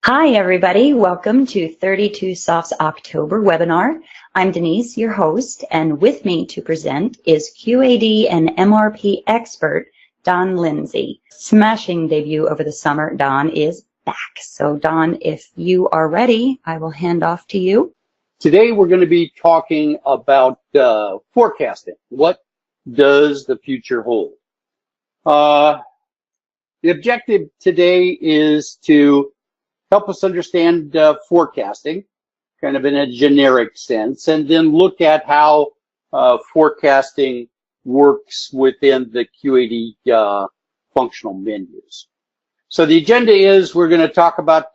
Hi, everybody. Welcome to 32Soft's October webinar. I'm Denise, your host, and with me to present is QAD and MRP expert, Don Lindsey. Smashing debut over the summer. Don is back. So, Don, if you are ready, I will hand off to you. Today, we're going to be talking about forecasting. What does the future hold? The objective today is to help us understand forecasting, kind of in a generic sense, and then look at how forecasting works within the QAD functional menus. So the agenda is we're going to talk about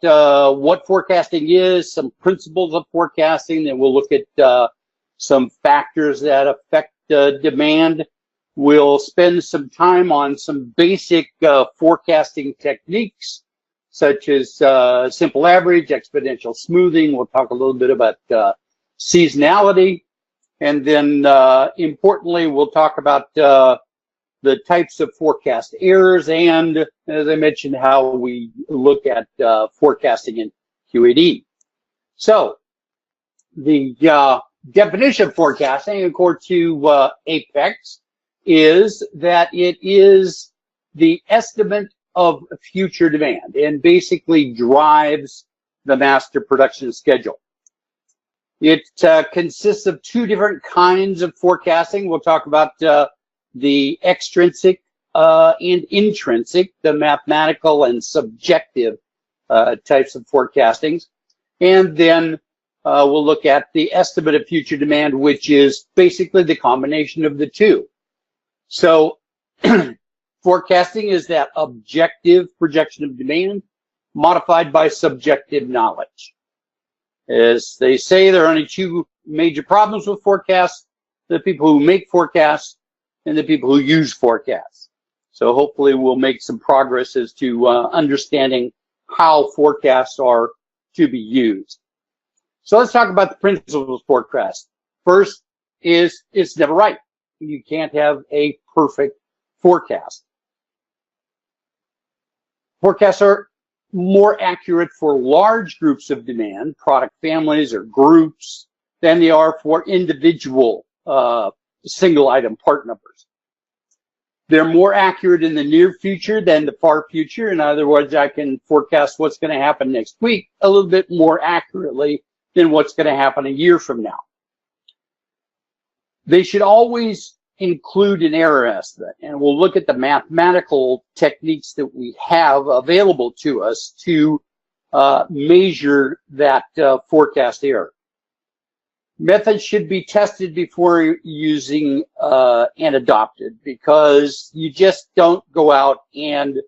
what forecasting is, some principles of forecasting, then we'll look at some factors that affect demand. We'll spend some time on some basic forecasting techniques, such as simple average, exponential smoothing. We'll talk a little bit about seasonality. And then, importantly, we'll talk about the types of forecast errors and, as I mentioned, how we look at forecasting in QAD. So, the definition of forecasting, according to Apex, is that it is the estimate of future demand and basically drives the master production schedule. It consists of two different kinds of forecasting. We'll talk about the extrinsic and intrinsic, the mathematical and subjective types of forecastings. And then we'll look at the estimate of future demand, which is basically the combination of the two. So forecasting is that objective projection of demand modified by subjective knowledge. As they say, there are only two major problems with forecasts: the people who make forecasts and the people who use forecasts. So hopefully we'll make some progress as to understanding how forecasts are to be used. So let's talk about the principles of forecast. First is it's never right. You can't have a perfect forecast. Forecasts are more accurate for large groups of demand, product families or groups, than they are for individual single item part numbers. They're more accurate in the near future than the far future. In other words, I can forecast what's going to happen next week a little bit more accurately than what's going to happen a year from now. They should always include an error estimate, and we'll look at the mathematical techniques that we have available to us to measure that forecast error. Methods should be tested before using and adopted, because you just don't go out and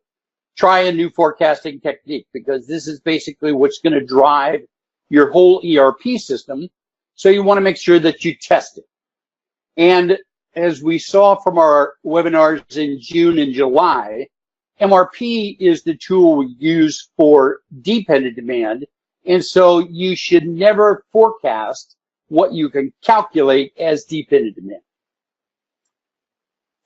try a new forecasting technique, because this is basically what's going to drive your whole ERP system. So you want to make sure that you test it. And as we saw from our webinars in June and July, MRP is the tool we use for dependent demand. And so you should never forecast what you can calculate as dependent demand.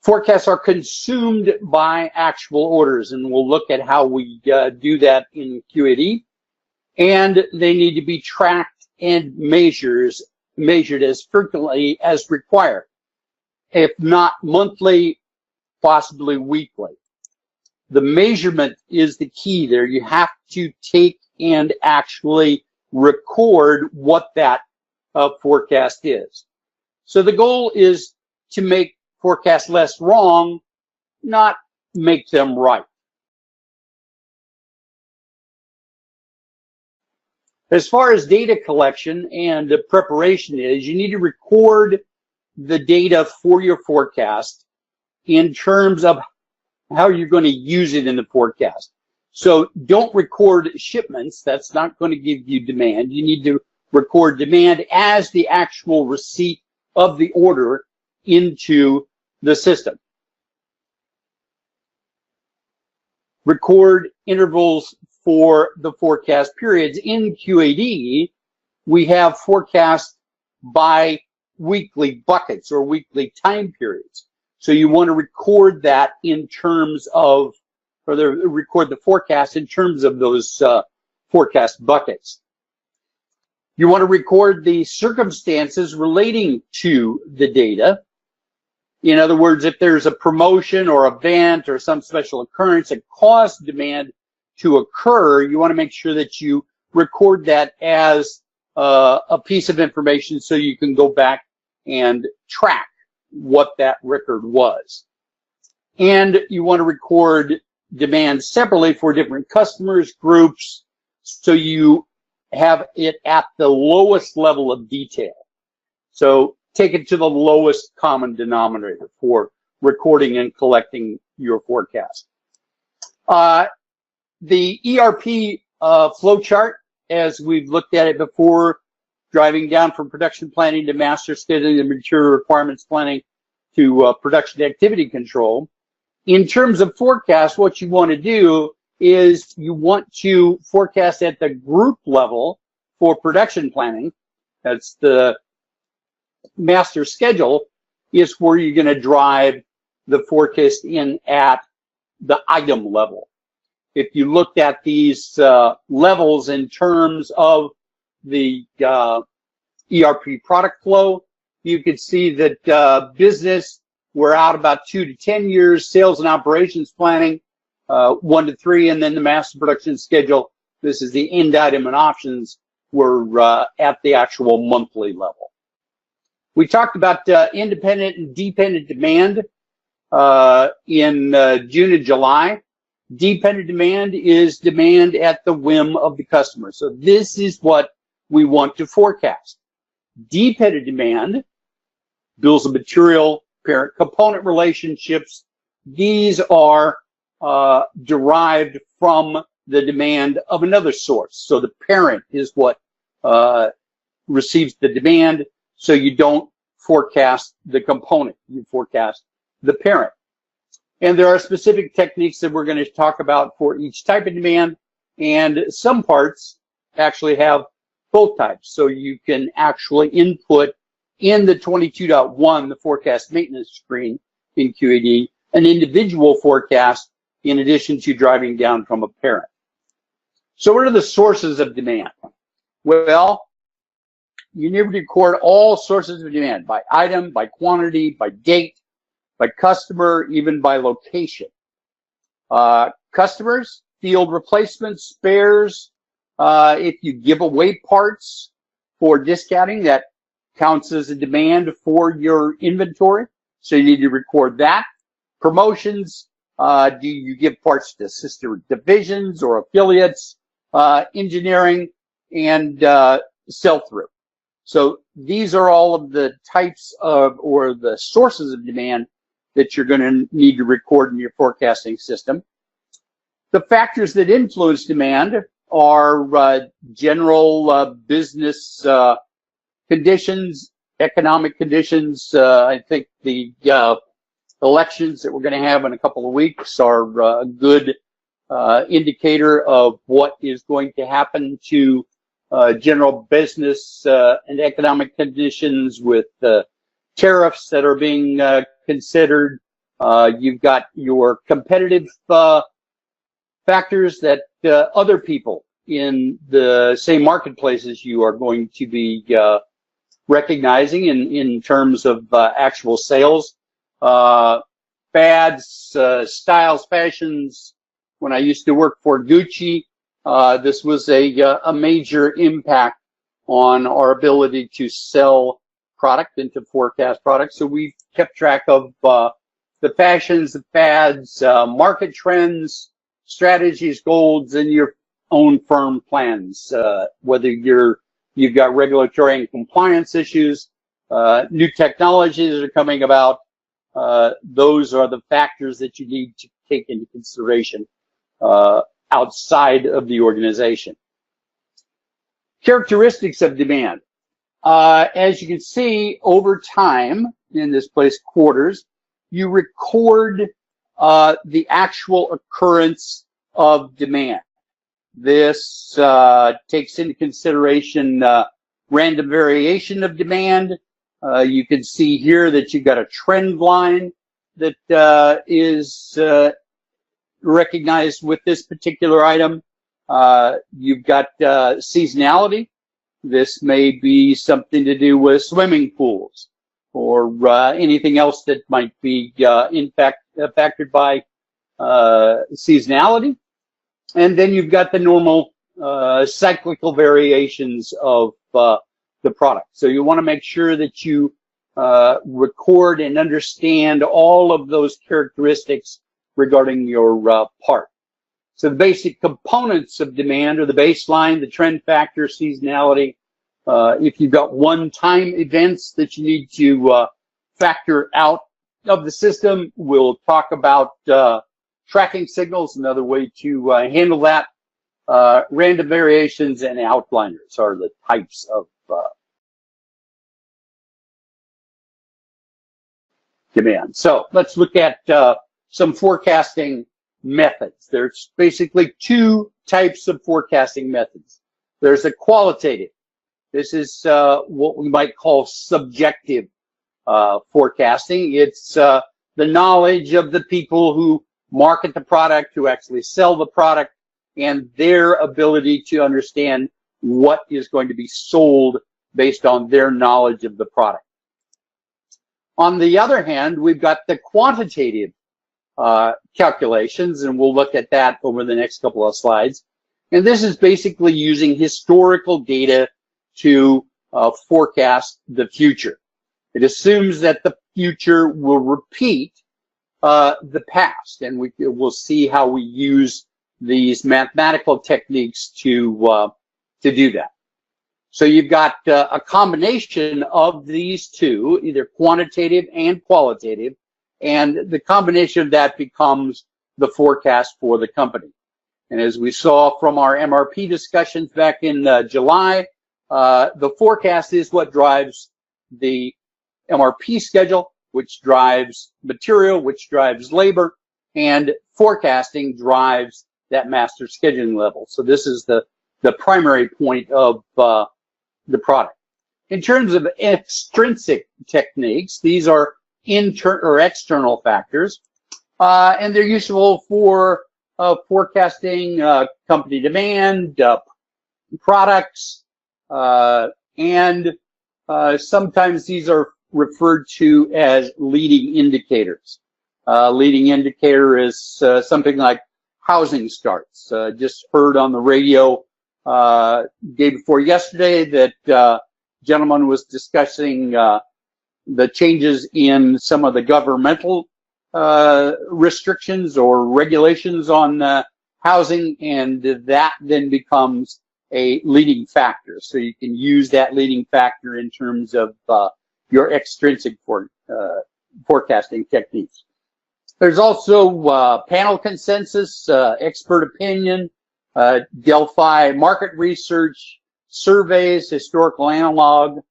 Forecasts are consumed by actual orders, and we'll look at how we do that in QAD. And they need to be tracked and measured as frequently as required, if not monthly, possibly weekly. The measurement is the key there. You have to take and actually record what that forecast is. So the goal is to make forecasts less wrong, not make them right. As far as data collection and preparation is, you need to record the data for your forecast in terms of how you're going to use it in the forecast. So don't record shipments. That's not going to give you demand. You need to record demand as the actual receipt of the order into the system. Record intervals for the forecast periods. In QAD, we have forecast by weekly buckets or weekly time periods. So you want to record that in terms of, or record the forecast in terms of those forecast buckets. You want to record the circumstances relating to the data. In other words, if there's a promotion or event or some special occurrence that caused demand to occur, you want to make sure that you record that as a piece of information so you can go back and track what that record was. And you want to record demand separately for different customers, groups, so you have it at the lowest level of detail. So take it to the lowest common denominator for recording and collecting your forecast. The ERP flow chart, as we've looked at it before, driving down from production planning to master scheduling and material requirements planning to production activity control. In terms of forecast, what you want to do is you want to forecast at the group level for production planning. That's the master schedule, is where you're going to drive the forecast in at the item level. If you looked at these levels in terms of the ERP product flow, you could see that business, we're out about 2 to 10 years, sales and operations planning, 1 to 3, and then the master production schedule. This is the end item and options. We're at the actual monthly level. We talked about independent and dependent demand in June and July. Dependent demand is demand at the whim of the customer. So this is what we want to forecast. Dependent demand, bills of material, parent component relationships, these are derived from the demand of another source. So the parent is what receives the demand, so you don't forecast the component, you forecast the parent. And there are specific techniques that we're going to talk about for each type of demand, and some parts actually have both types. So you can actually input in the 22.1, the forecast maintenance screen in QAD, an individual forecast in addition to driving down from a parent. So what are the sources of demand? Well, you need to record all sources of demand by item, by quantity, by date, by customer, even by location. Customers, field replacements, spares. If you give away parts for discounting, that counts as a demand for your inventory. So you need to record that. Promotions, do you give parts to sister divisions or affiliates? Engineering and sell-through. So these are all of the types of, or the sources of demand that you're going to need to record in your forecasting system. The factors that influence demand are general business conditions, economic conditions. I think the elections that we're going to have in a couple of weeks are a good indicator of what is going to happen to general business and economic conditions with tariffs that are being considered. You've got your competitive factors that other people in the same marketplaces you are going to be recognizing in terms of actual sales. Fads, styles, fashions. When I used to work for Gucci, this was a major impact on our ability to sell product and to forecast products. So we kept track of the fashions, the fads, market trends, strategies, goals, and your own firm plans. Whether you've got regulatory and compliance issues, new technologies that are coming about, those are the factors that you need to take into consideration outside of the organization. Characteristics of demand. As you can see, over time, in this place, quarters, you record the actual occurrence of demand. This takes into consideration random variation of demand. You can see here that you've got a trend line that is recognized with this particular item. You've got seasonality. This may be something to do with swimming pools or anything else that might be in fact affected by seasonality. And then you've got the normal cyclical variations of the product. So you want to make sure that you record and understand all of those characteristics regarding your part. So the basic components of demand are the baseline, the trend factor, seasonality. If you've got one-time events that you need to factor out of the system, we'll talk about tracking signals, another way to handle that. Random variations and outliers are the types of demand. So let's look at some forecasting methods. There's basically two types of forecasting methods. There's a qualitative. This is what we might call subjective forecasting. It's the knowledge of the people who market the product, who actually sell the product, and their ability to understand what is going to be sold based on their knowledge of the product. On the other hand, we've got the quantitative calculations, and we'll look at that over the next couple of slides. And this is basically using historical data to forecast the future. It assumes that the future will repeat the past, and we'll see how we use these mathematical techniques to do that. So you've got a combination of these two, either quantitative and qualitative, and the combination of that becomes the forecast for the company. And as we saw from our MRP discussions back in July, the forecast is what drives the MRP schedule, which drives material, which drives labor, and forecasting drives that master scheduling level. So this is the primary point of the product. In terms of extrinsic techniques, these are internal or external factors, and they're useful for forecasting company demand, products, and sometimes these are referred to as leading indicators. Leading indicator is something like housing starts. Just heard on the radio day before yesterday that gentleman was discussing the changes in some of the governmental restrictions or regulations on housing, and that then becomes a leading factor. So you can use that leading factor in terms of your extrinsic forecasting techniques. There's also panel consensus, expert opinion, Delphi market research, surveys, historical analog,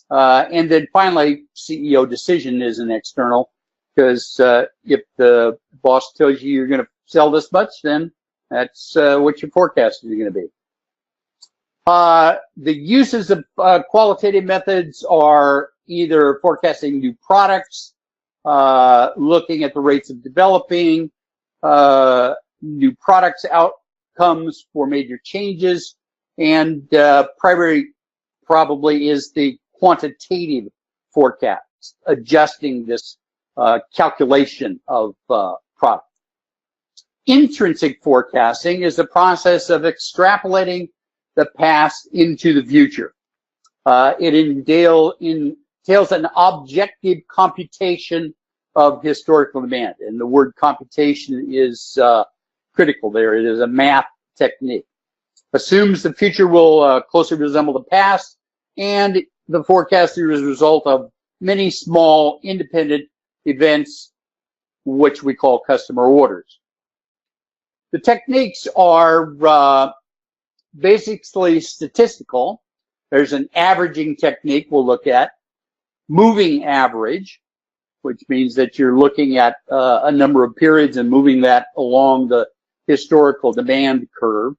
and then finally CEO decision is an external, because if the boss tells you you're going to sell this much, then that's what your forecast is going to be. The uses of qualitative methods are either forecasting new products, looking at the rates of developing new products outcomes for major changes, and primary probably is the quantitative forecast, adjusting this calculation of product. Intrinsic forecasting is the process of extrapolating the past into the future. It entails an objective computation of historical demand, and the word computation is critical there. It is a math technique. Assumes the future will closely resemble the past, and the forecast is a result of many small independent events, which we call customer orders. The techniques are basically statistical. There's an averaging technique we'll look at, moving average, which means that you're looking at a number of periods and moving that along the historical demand curve.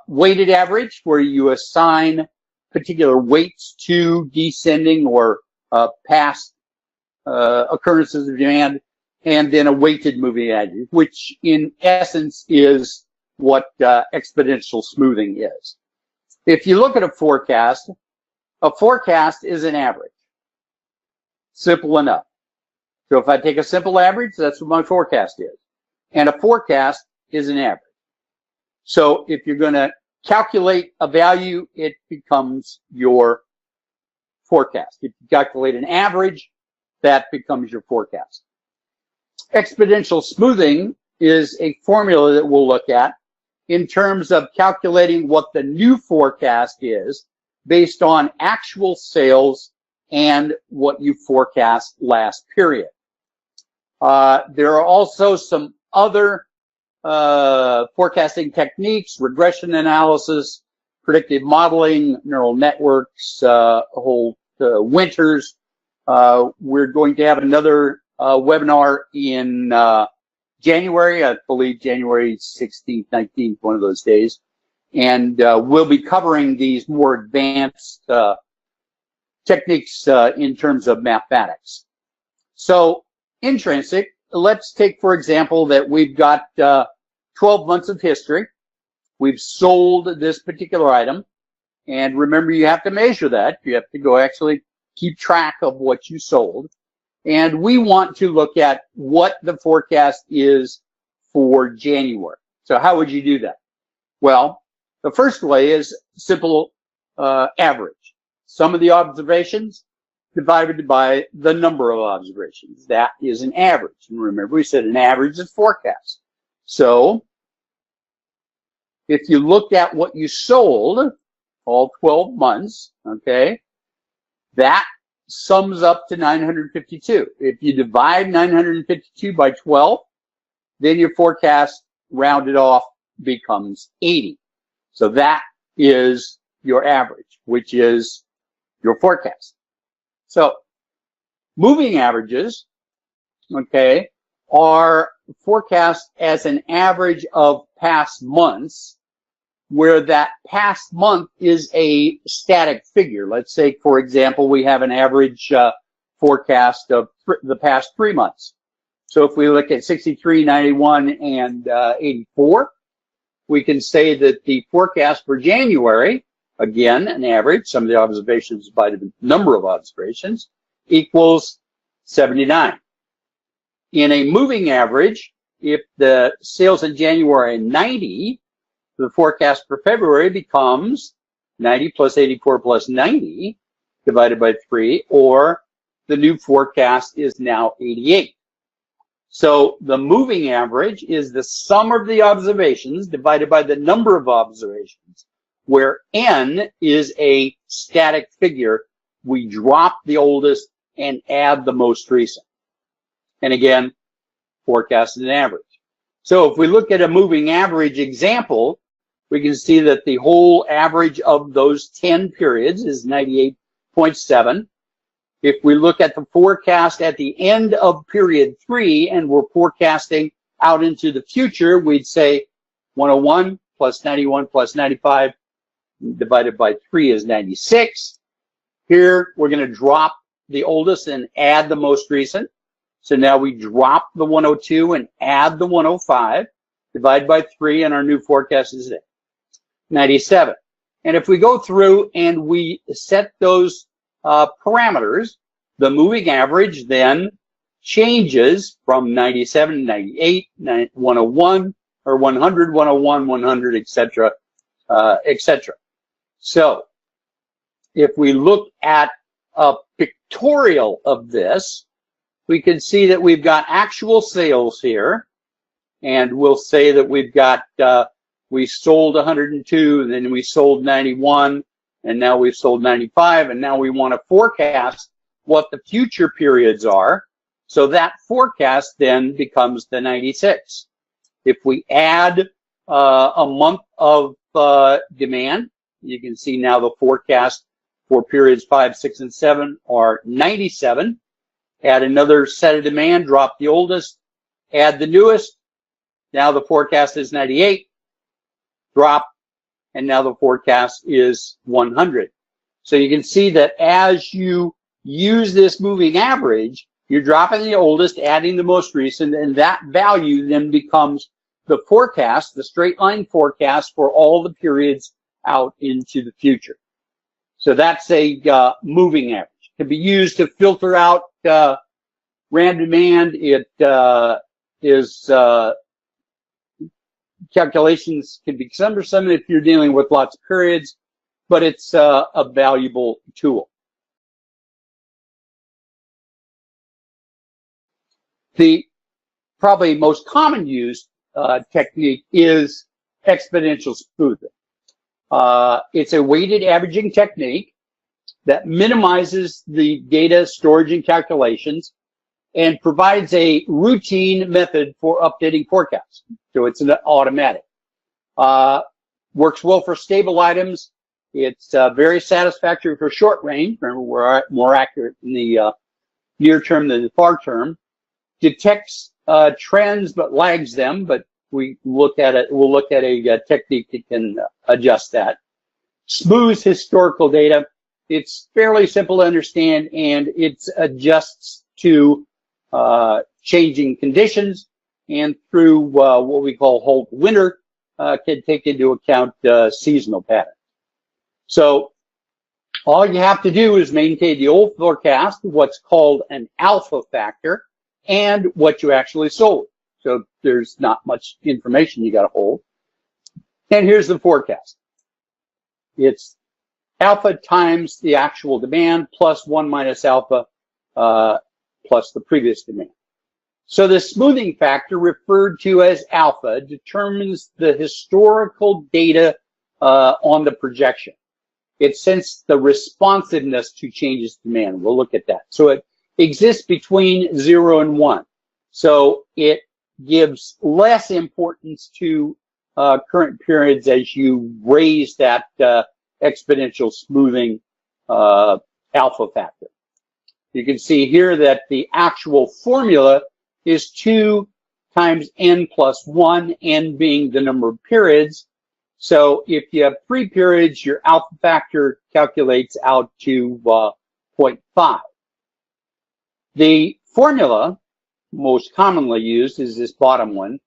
Weighted average, where you assign particular weights to descending or past occurrences of demand, and then a weighted moving average, which in essence is what exponential smoothing is. If you look at a forecast is an average. Simple enough. So if I take a simple average, that's what my forecast is. And a forecast is an average. So if you're going to calculate a value, it becomes your forecast. If you calculate an average, that becomes your forecast. Exponential smoothing is a formula that we'll look at in terms of calculating what the new forecast is based on actual sales and what you forecast last period. There are also some other forecasting techniques, regression analysis, predictive modeling, neural networks, whole winters. We're going to have another webinar in January, I believe January 16th, 19th, one of those days. And we'll be covering these more advanced techniques in terms of mathematics. So intrinsic, let's take, for example, that we've got 12 months of history. We've sold this particular item. And remember, you have to measure that. You have to go actually keep track of what you sold. And we want to look at what the forecast is for January. So how would you do that? Well, the first way is simple average. Sum of the observations divided by the number of observations. That is an average. And remember, we said an average is forecast. So if you looked at what you sold all 12 months, okay, that sums up to 952. If you divide 952 by 12, then your forecast rounded off becomes 80. So that is your average, which is your forecast. So moving averages, okay, are forecast as an average of past months, where that past month is a static figure. Let's say, for example, we have an average forecast of the past 3 months. So if we look at 63, 91, and 84, we can say that the forecast for January, again, an average, some of the observations by the number of observations, equals 79. In a moving average, if the sales in January are 90, the forecast for February becomes 90 plus 84 plus 90 divided by 3, or the new forecast is now 88. So the moving average is the sum of the observations divided by the number of observations, where n is a static figure. We drop the oldest and add the most recent. And again, forecast is an average. So if we look at a moving average example, we can see that the whole average of those 10 periods is 98.7. If we look at the forecast at the end of period 3 and we're forecasting out into the future, we'd say 101 plus 91 plus 95 divided by 3 is 96. Here, we're going to drop the oldest and add the most recent. So now we drop the 102 and add the 105, divide by 3, and our new forecast is 97. And if we go through and we set those parameters, the moving average then changes from 97, 98, 101, or 100, 101, 100, etc., etc. So if we look at a pictorial of this, we can see that we've got actual sales here, and we'll say that we've got we sold 102, and then we sold 91, and now we've sold 95, and now we want to forecast what the future periods are. So that forecast then becomes the 96. If we add a month of demand, you can see now the forecast for periods 5, 6, and 7 are 97. Add another set of demand, drop the oldest, add the newest. Now the forecast is 98. Drop, and now the forecast is 100. So you can see that as you use this moving average, you're dropping the oldest, adding the most recent, and that value then becomes the forecast, the straight line forecast for all the periods out into the future. So that's a moving average. It can be used to filter out random demand. It is calculations can be cumbersome if you're dealing with lots of periods, but it's a valuable tool. The probably most common used technique is exponential smoothing. It's a weighted averaging technique that minimizes the data storage and calculations and provides a routine method for updating forecasts. So it's an automatic. Works well for stable items. It's very satisfactory for short range. Remember, we're more accurate in the near term than the far term. Detects trends but lags them, but we'll look at a technique that can adjust that. Smooths historical data. It's fairly simple to understand, and it adjusts to changing conditions, and through what we call hold winter, can take into account seasonal patterns. So all you have to do is maintain the old forecast, what's called an alpha factor, and what you actually sold. So there's not much information you got to hold. And here's the forecast. It's alpha times the actual demand plus 1 minus alpha plus the previous demand. So the smoothing factor, referred to as alpha, determines the historical data on the projection. It sensed the responsiveness to changes in demand. We'll look at that. So it exists between 0 and 1. So it gives less importance to current periods as you raise that exponential smoothing alpha factor. You can see here that the actual formula is 2 times n plus 1, n being the number of periods. So if you have 3 periods, your alpha factor calculates out to 0.5. The formula most commonly used is this bottom one.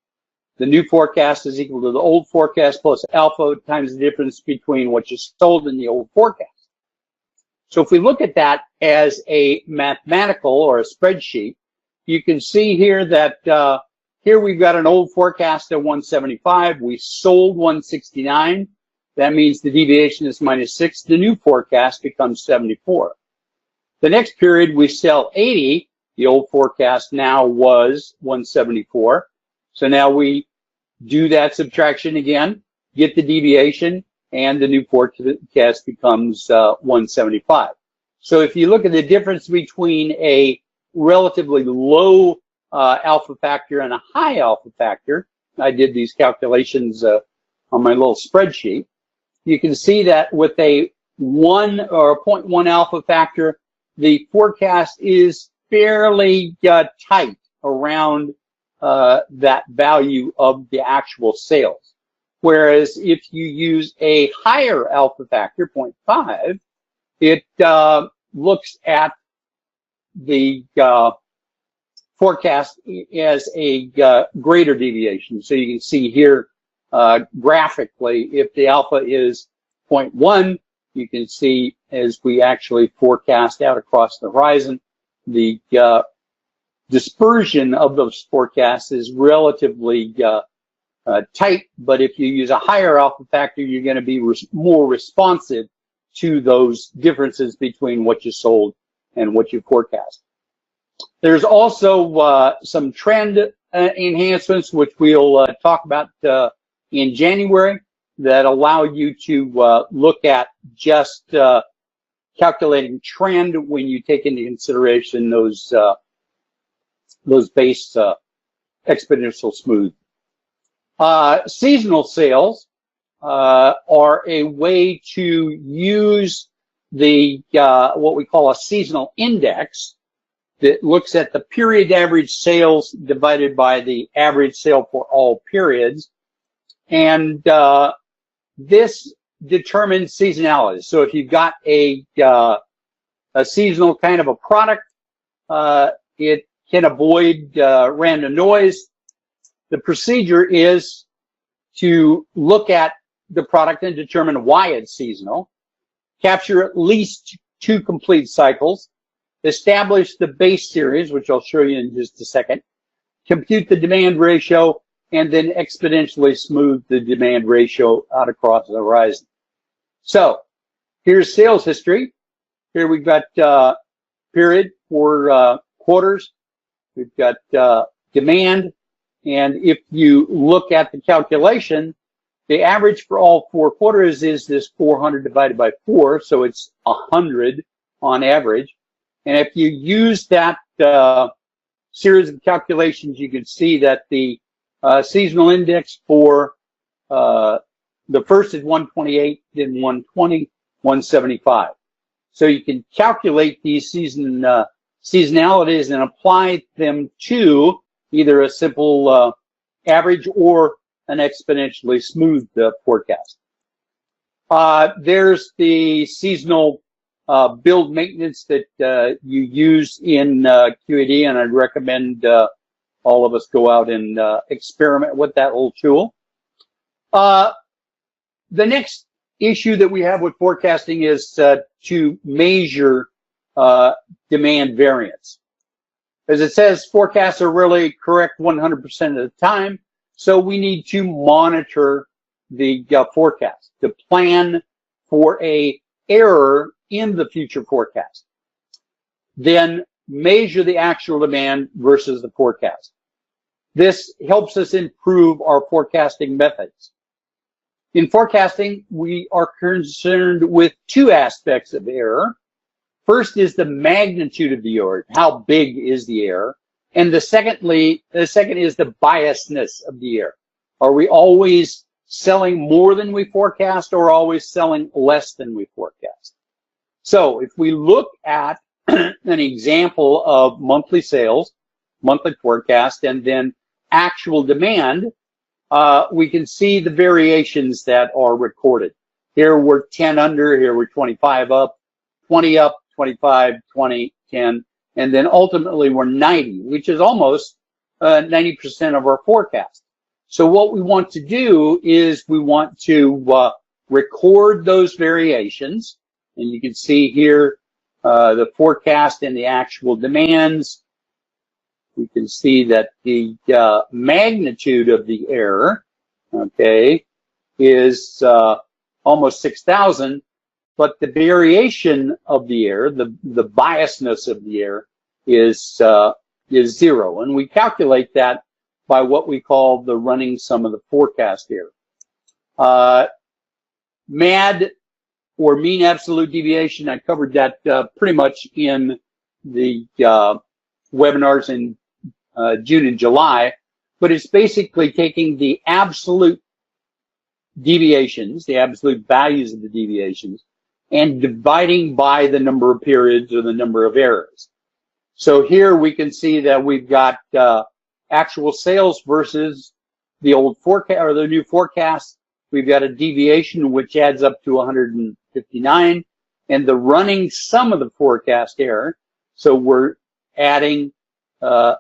The new forecast is equal to the old forecast plus alpha times the difference between what you sold and the old forecast. So if we look at that as a mathematical or a spreadsheet, you can see here that here we've got an old forecast of 175. We sold 169. That means the deviation is -6. The new forecast becomes 74. The next period we sell 80. The old forecast now was 174. So now we do that subtraction again, get the deviation, and the new forecast becomes 175. So if you look at the difference between a relatively low alpha factor and a high alpha factor, I did these calculations on my little spreadsheet, you can see that with a 1 or a 0.1 alpha factor, the forecast is fairly tight around that value of the actual sales. Whereas if you use a higher alpha factor, 0.5, it looks at the forecast as a greater deviation. So you can see here graphically, if the alpha is 0.1, you can see as we actually forecast out across the horizon, the dispersion of those forecasts is relatively tight, but if you use a higher alpha factor, you're going to be more responsive to those differences between what you sold and what you forecast. There's also some trend enhancements, which we'll talk about in January, that allow you to look at just calculating trend when you take into consideration those base exponential smooth. Seasonal sales are a way to use the what we call a seasonal index that looks at the period average sales divided by the average sale for all periods, and this determines seasonality. So if you've got a seasonal kind of a product, it can avoid random noise. the procedure is to look at the product and determine why it's seasonal, capture at least 2 complete cycles, establish the base series, which I'll show you in just a second, compute the demand ratio, and then exponentially smooth the demand ratio out across the horizon. So here's sales history. Here we've got period for quarters. We've got demand. And if you look at the calculation, the average for all 4 quarters is this 400 divided by 4, so it's 100 on average. And if you use that series of calculations, you can see that the seasonal index for the first is 128, then 120, 175. So you can calculate these seasonalities and apply them to either a simple average or an exponentially smooth forecast. There's the seasonal build maintenance that you use in QAD, and I'd recommend all of us go out and experiment with that little tool. The next issue that we have with forecasting is to measure demand variance. As it says, forecasts are really correct 100% of the time, so we need to monitor the forecast to plan for a error in the future forecast. Then measure the actual demand versus the forecast. This helps us improve our forecasting methods. In forecasting, we are concerned with 2 aspects of error. First is the magnitude of the error. How big is the error? And the second is the biasness of the error. Are we always selling more than we forecast, or always selling less than we forecast? So if we look at an example of monthly sales, monthly forecast, and then actual demand, we can see the variations that are recorded. Here we're 10 under, here we're 25 up, 20 up, 25, 20, 10, and then ultimately we're 90, which is almost 90% of our forecast. So what we want to do is we want to record those variations, and you can see here the forecast and the actual demands. We can see that the magnitude of the error, okay, is almost 6,000, but the variation of the error, the biasness of the error, is 0, and we calculate that by what we call the running sum of the forecast error. MAD, or mean absolute deviation, I covered that pretty much in the webinars in June and July, but it's basically taking the absolute deviations, the absolute values of the deviations, and dividing by the number of periods or the number of errors. So here we can see that we've got actual sales versus the old forecast or the new forecast. We've got a deviation which adds up to 159, and the running sum of the forecast error. So we're adding a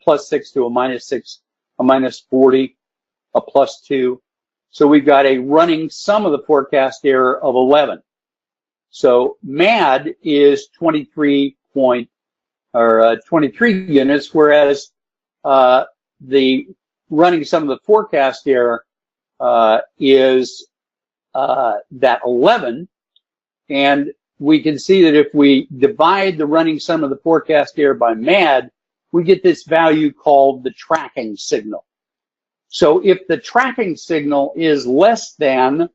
plus 6 to a minus 6, a minus 40, a plus 2. So we've got a running sum of the forecast error of 11. So MAD is 23 units, whereas the running sum of the forecast error is that 11. And we can see that if we divide the running sum of the forecast error by MAD, we get this value called the tracking signal. So if the tracking signal is less than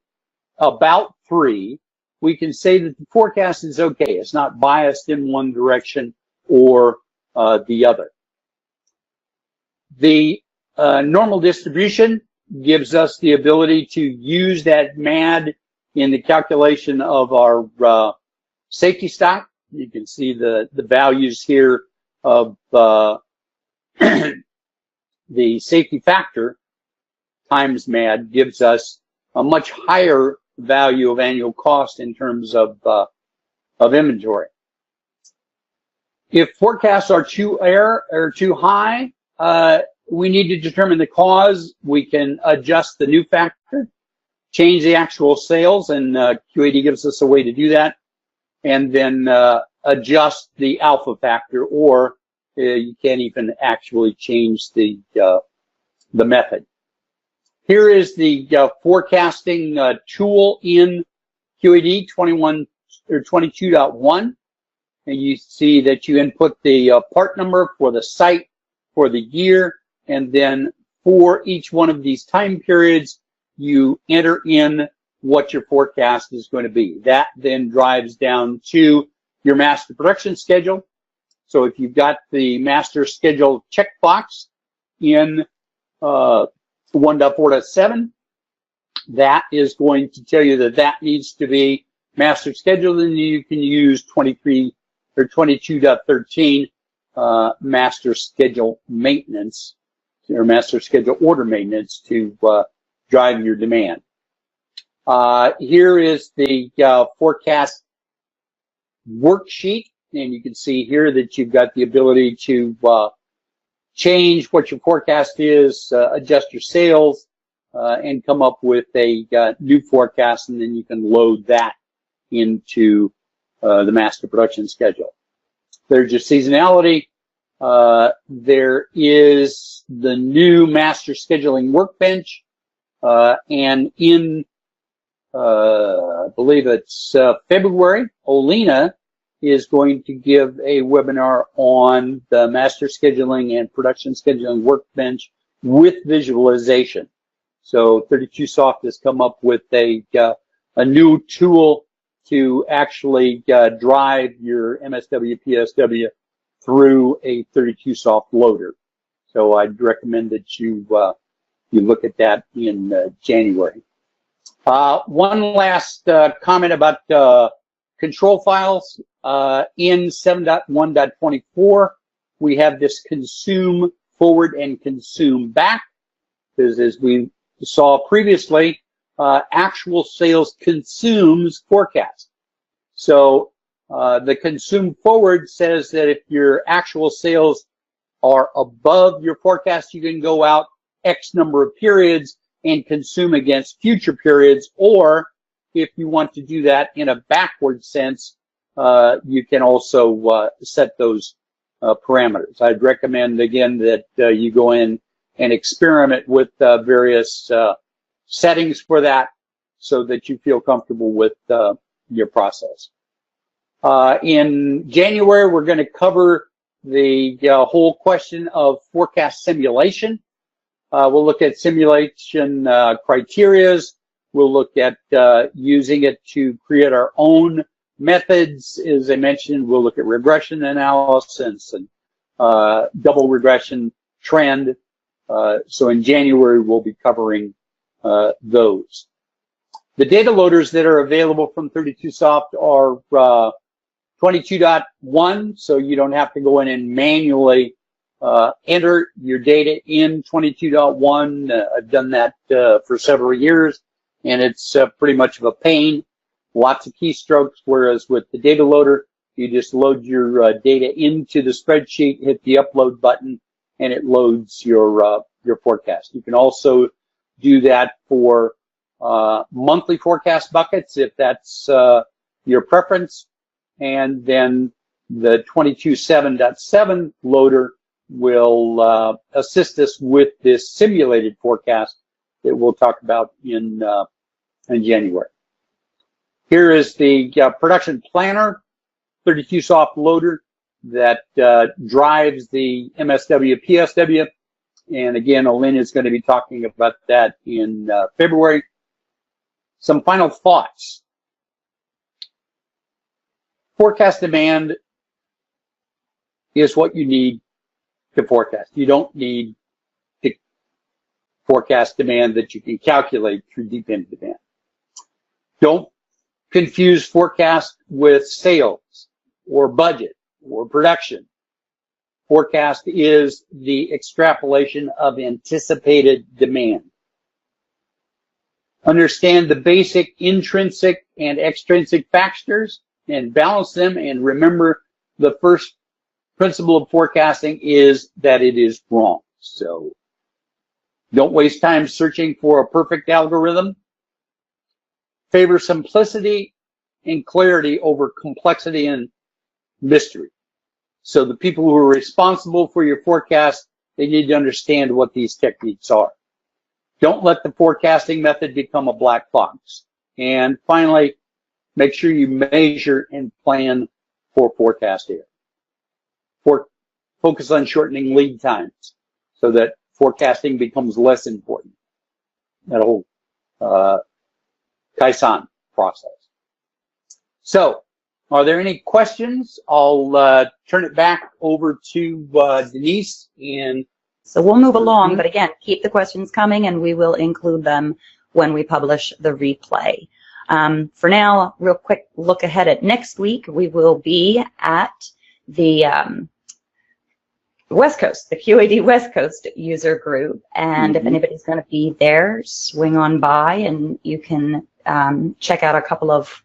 about 3, we can say that the forecast is okay. It's not biased in one direction or the other. The normal distribution gives us the ability to use that MAD in the calculation of our safety stock. You can see the values here of the safety factor times MAD gives us a much higher value of annual cost in terms of inventory. If forecasts are too high, we need to determine the cause. We can adjust the new factor, change the actual sales, and QAD gives us a way to do that, and then adjust the alpha factor, or you can't even actually change the method. Here is the forecasting tool in QAD 22.1, and you see that you input the part number for the site, for the year, and then for each one of these time periods, you enter in what your forecast is going to be. That then drives down to your master production schedule. So if you've got the master schedule checkbox in 1.4.7, that is going to tell you that that needs to be master schedule, and you can use 23 or 22.13 master schedule maintenance or master schedule order maintenance to drive your demand. Here is the forecast worksheet, and you can see here that you've got the ability to change what your forecast is, adjust your sales, and come up with a new forecast, and then you can load that into the master production schedule. There's your seasonality. There is the new master scheduling workbench, and in I believe it's February, Olena is going to give a webinar on the master scheduling and production scheduling workbench with visualization. So 32Soft has come up with a new tool to actually drive your MSW, PSW through a 32Soft loader. So I'd recommend that you look at that in January. One last comment about control files. In 7.1.24, we have this consume forward and consume back, because as we saw previously, actual sales consumes forecast. So the consume forward says that if your actual sales are above your forecast, you can go out X number of periods and consume against future periods, or if you want to do that in a backward sense, you can also set those parameters. I'd recommend, again, that you go in and experiment with various settings for that so that you feel comfortable with your process. In January, we're going to cover the whole question of forecast simulation. We'll look at simulation criterias. We'll look at using it to create our own methods. As I mentioned, we'll look at regression analysis and double regression trend. So in January, we'll be covering those. The data loaders that are available from 32Soft are 22.1, so you don't have to go in and manually enter your data in 22.1. I've done that for several years, and it's pretty much of a pain. Lots of keystrokes, whereas with the data loader, you just load your data into the spreadsheet, hit the upload button, and it loads your forecast. You can also do that for monthly forecast buckets if that's your preference, and then the 22.7.7 loader will assist us with this simulated forecast that we'll talk about in January. Here is the production planner, 32Soft loader that drives the MSW, PSW. And again, Olena is going to be talking about that in February. Some final thoughts. Forecast demand is what you need to forecast. You don't need to forecast demand that you can calculate through deep end demand. Don't confuse forecast with sales or budget or production. Forecast is the extrapolation of anticipated demand. Understand the basic intrinsic and extrinsic factors and balance them, and remember the first principle of forecasting is that it is wrong. So Don't waste time searching for a perfect algorithm. Favor simplicity and clarity over complexity and mystery. So the people who are responsible for your forecast, they need to understand what these techniques are. Don't let the forecasting method become a black box. And finally, make sure you measure and plan for forecast error. Focus on shortening lead times so that forecasting becomes less important. That whole Kaizen process. So, are there any questions? I'll turn it back over to Denise. And so we'll move along, but again, keep the questions coming and we will include them when we publish the replay. For now, real quick look ahead at next week. We will be at the West Coast, the QAD West Coast user group. And if anybody's going to be there, swing on by and you can check out a couple of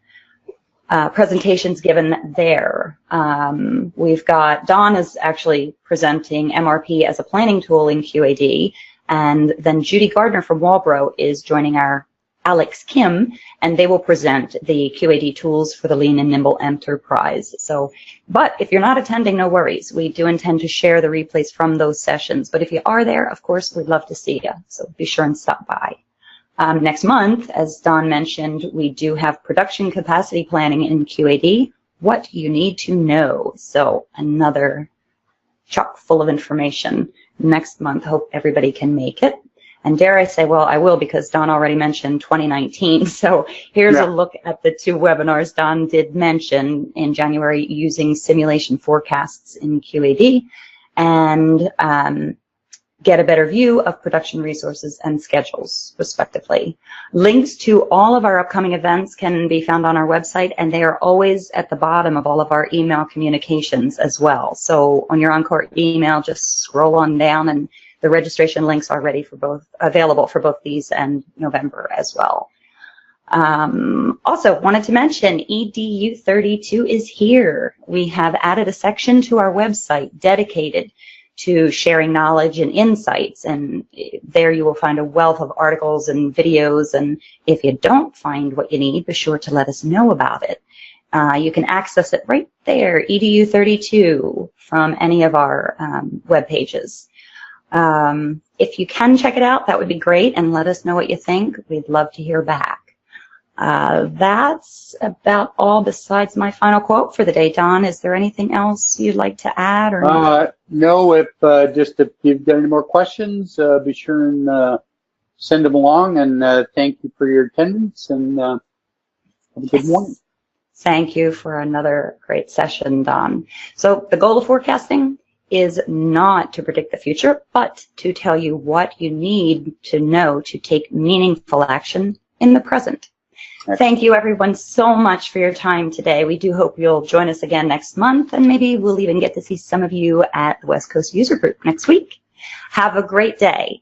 presentations given there. We've got, Don is actually presenting MRP as a planning tool in QAD, and then Judy Gardner from Walbro is joining our Alex Kim, and they will present the QAD tools for the lean and nimble enterprise. So, but if you're not attending, no worries. We do intend to share the replays from those sessions, but if you are there, of course, we'd love to see you. So be sure and stop by. Next month, as Don mentioned, we do have production capacity planning in QAD, what you need to know. So another chock full of information next month. Hope everybody can make it. And dare I say, well, I will, because Don already mentioned 2019. So here's a look at the two webinars Don did mention in January using simulation forecasts in QAD, and get a better view of production resources and schedules, respectively. Links to all of our upcoming events can be found on our website, and they are always at the bottom of all of our email communications as well. So on your Encore email, just scroll on down, and the registration links are ready for both, available for both these and November as well. Also wanted to mention EDU 32 is here. We have added a section to our website dedicated to sharing knowledge and insights, and there you will find a wealth of articles and videos, and if you don't find what you need, be sure to let us know about it. You can access it right there, EDU 32, from any of our web pages. If you can check it out, that would be great, and let us know what you think. We'd love to hear back. That's about all besides my final quote for the day. Don, is there anything else you'd like to add? Or no, if you've got any more questions, be sure and send them along, and thank you for your attendance, and have a good morning. Thank you for another great session, Don. So the goal of forecasting is not to predict the future, but to tell you what you need to know to take meaningful action in the present. Thank you, everyone, so much for your time today. We do hope you'll join us again next month, and maybe we'll even get to see some of you at the West Coast User Group next week. Have a great day.